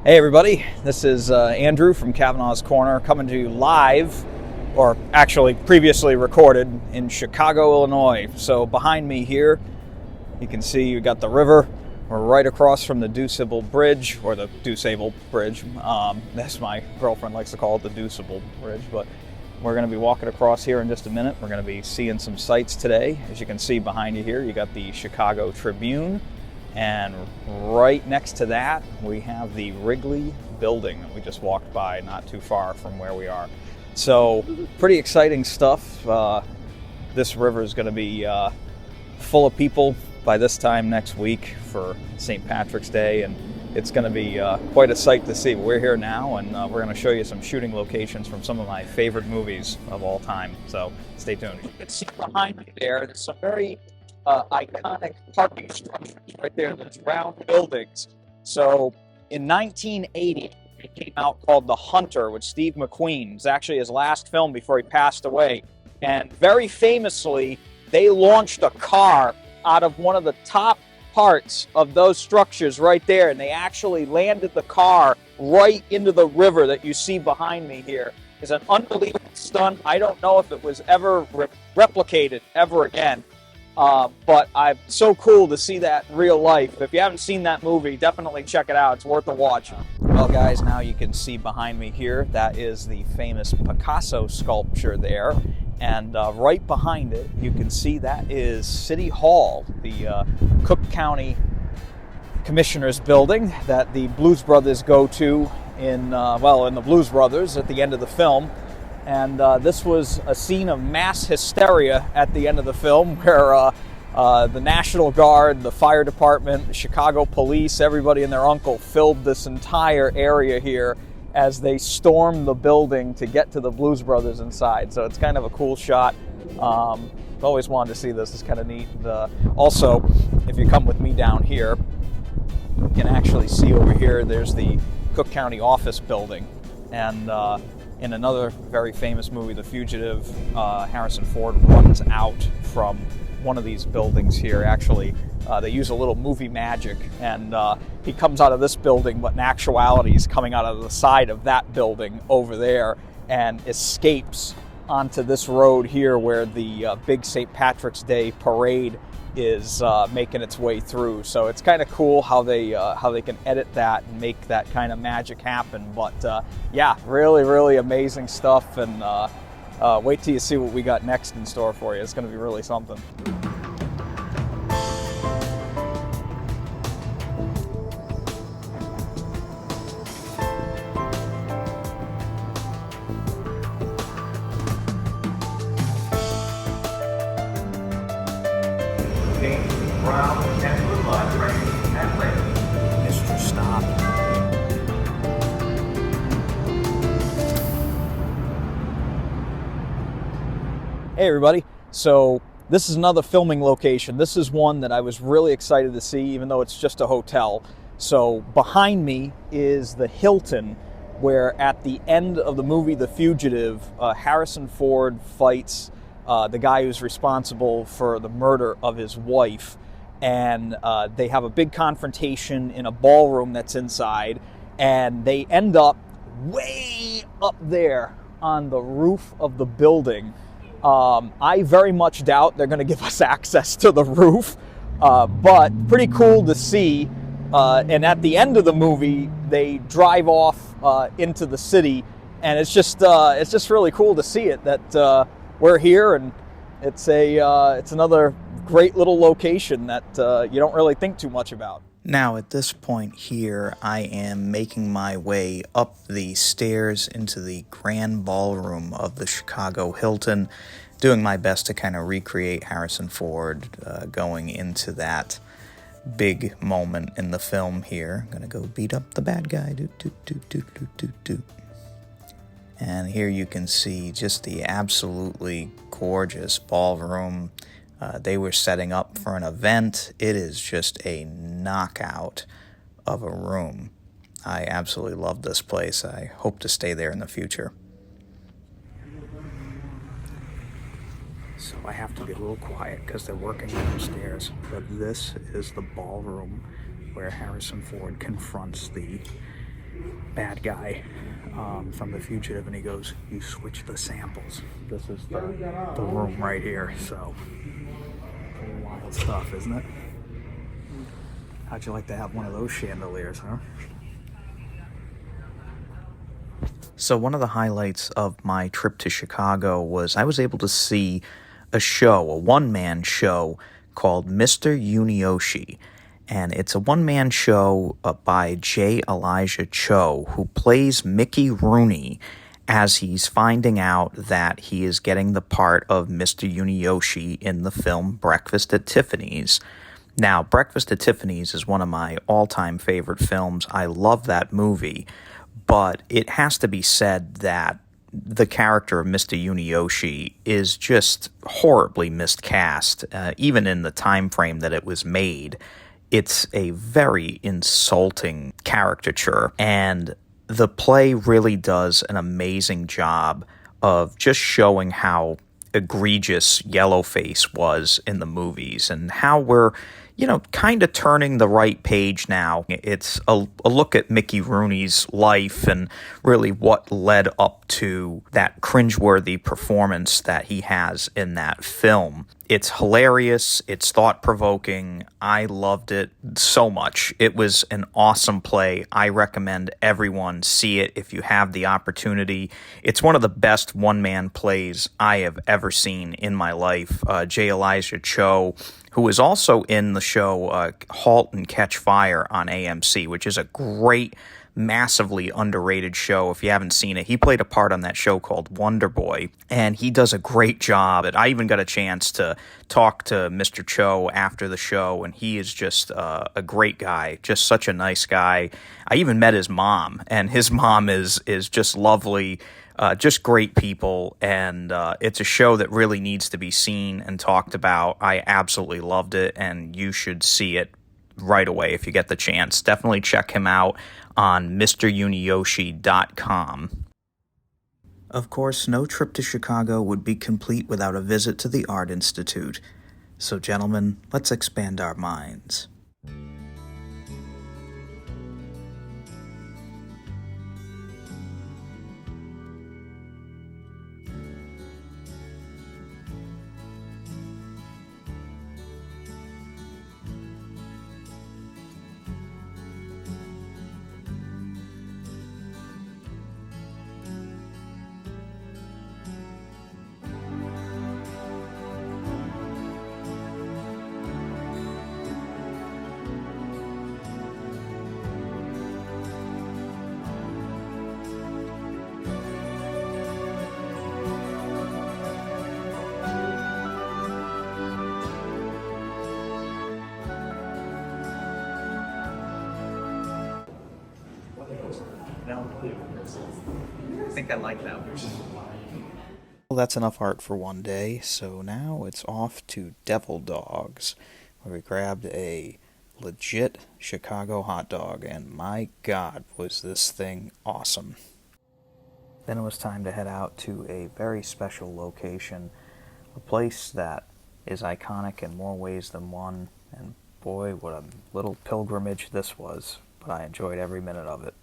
Hey everybody, this is Andrew from Kavanaugh's Corner coming to you live, or actually previously recorded, in Chicago, Illinois. So behind me here, you can see you got the river. We're right across from the Deuceable Bridge, or the Deuceable Bridge. That's my girlfriend likes to call it the Deuceable Bridge, but we're going to be walking across here in just a minute. We're going to be seeing some sights today. As you can see behind you here, you got the Chicago Tribune. And right next to that, we have the Wrigley building that we just walked by not too far from where we are. So pretty exciting stuff. This river is going to be full of people by this time next week for St. Patrick's Day, and it's going to be quite a sight to see. We're here now, and we're going to show you some shooting locations from some of my favorite movies of all time. So stay tuned. You can see behind me there's some very iconic parking structures right there, those round buildings. So in 1980, it came out called The Hunter with Steve McQueen. It was actually his last film before he passed away. And very famously, they launched a car out of one of the top parts of those structures right there, and they actually landed the car right into the river that you see behind me here. It's an unbelievable stunt. I don't know if it was ever replicated ever again. But I'm so cool to see that in real life. If you haven't seen that movie, definitely check it out. It's worth a watch. Well, guys, now you can see behind me here, that is the famous Picasso sculpture there. And right behind it, you can see that is City Hall, the Cook County Commissioner's building that the Blues Brothers go to in the Blues Brothers at the end of the film. And this was a scene of mass hysteria at the end of the film where the National Guard, the fire department, the Chicago police, everybody and their uncle filled this entire area here as they stormed the building to get to the Blues Brothers inside. So it's kind of a cool shot. I've always wanted to see this. It's kind of neat. Also, if you come with me down here, you can actually see over here there's the Cook County office building. And in another very famous movie, The Fugitive, Harrison Ford runs out from one of these buildings here. Actually, they use a little movie magic, and he comes out of this building, but in actuality he's coming out of the side of that building over there and escapes onto this road here where the big St. Patrick's Day parade is making its way through. So it's kind of cool how they can edit that and make that kind of magic happen. But yeah, really amazing stuff, and wait till you see what we got next in store for you. It's going to be really something. Brown and blue line train and late. Mr. Stop. Hey everybody, so this is another filming location. This is one that I was really excited to see, even though it's just a hotel. So behind me is the Hilton, where at the end of the movie The Fugitive, Harrison Ford fights the guy who's responsible for the murder of his wife. And they have a big confrontation in a ballroom that's inside, and they end up way up there on the roof of the building. I very much doubt they're going to give us access to the roof, but pretty cool to see. And at the end of the movie, they drive off into the city, and it's just really cool to see it that we're here, and it's another great little location that you don't really think too much about. Now at this point here, I am making my way up the stairs into the grand ballroom of the Chicago Hilton, doing my best to kind of recreate Harrison Ford going into that big moment in the film here. I'm gonna go beat up the bad guy. Do. And here you can see just the absolutely gorgeous ballroom. They were setting up for an event. It is just a knockout of a room. I absolutely love this place. I hope to stay there in the future. So I have to be a little quiet because they're working downstairs. But this is the ballroom where Harrison Ford confronts the bad guy from The Fugitive, and he goes, "You switch the samples." This is the room right here, so pretty wild stuff, isn't it? How'd you like to have one of those chandeliers, huh? So one of the highlights of my trip to Chicago was I was able to see a show, a one-man show called Mr. Yoshi. And it's a one-man show by J. Elijah Cho, who plays Mickey Rooney as he's finding out that he is getting the part of Mr. Yoshi in the film Breakfast at Tiffany's. Now, Breakfast at Tiffany's is one of my all-time favorite films. I love that movie, but it has to be said that the character of Mr. Yoshi is just horribly miscast, even in the time frame that it was made. It's a very insulting caricature, and the play really does an amazing job of just showing how egregious Yellowface was in the movies and how we're, kind of turning the right page now. It's a look at Mickey Rooney's life and really what led up to that cringeworthy performance that he has in that film. It's hilarious. It's thought-provoking. I loved it so much. It was an awesome play. I recommend everyone see it if you have the opportunity. It's one of the best one-man plays I have ever seen in my life. J. Elijah Cho, who was also in the show Halt and Catch Fire on AMC, which is a great, massively underrated show. If you haven't seen it, he played a part on that show called Wonder Boy, and he does a great job. And I even got a chance to talk to Mr. Cho after the show, and he is just a great guy, just such a nice guy. I even met his mom, and his mom is just lovely. Just great people, and it's a show that really needs to be seen and talked about. I absolutely loved it, and you should see it right away if you get the chance. Definitely check him out on MrYuniyoshi.com. Of course, no trip to Chicago would be complete without a visit to the Art Institute. So, gentlemen, let's expand our minds. I think I like that one. Well, that's enough art for one day, so now it's off to Devil Dogs, where we grabbed a legit Chicago hot dog, and my God, was this thing awesome. Then it was time to head out to a very special location, a place that is iconic in more ways than one, and boy, what a little pilgrimage this was, but I enjoyed every minute of it.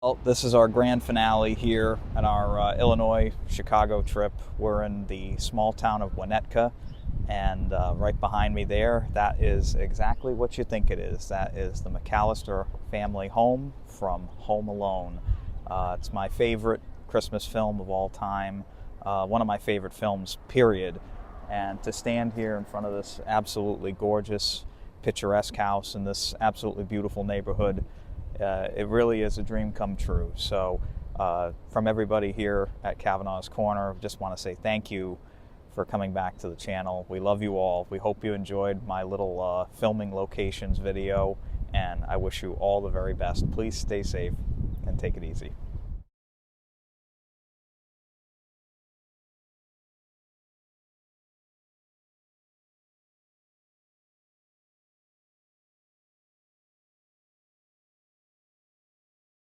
Well, this is our grand finale here at our Illinois-Chicago trip. We're in the small town of Winnetka, and right behind me there, that is exactly what you think it is. That is the McAllister family home from Home Alone. It's my favorite Christmas film of all time, one of my favorite films, period. And to stand here in front of this absolutely gorgeous, picturesque house in this absolutely beautiful neighborhood, it really is a dream come true. So from everybody here at Kavanaugh's Corner, just want to say thank you for coming back to the channel. We love you all. We hope you enjoyed my little filming locations video, and I wish you all the very best. Please stay safe and take it easy.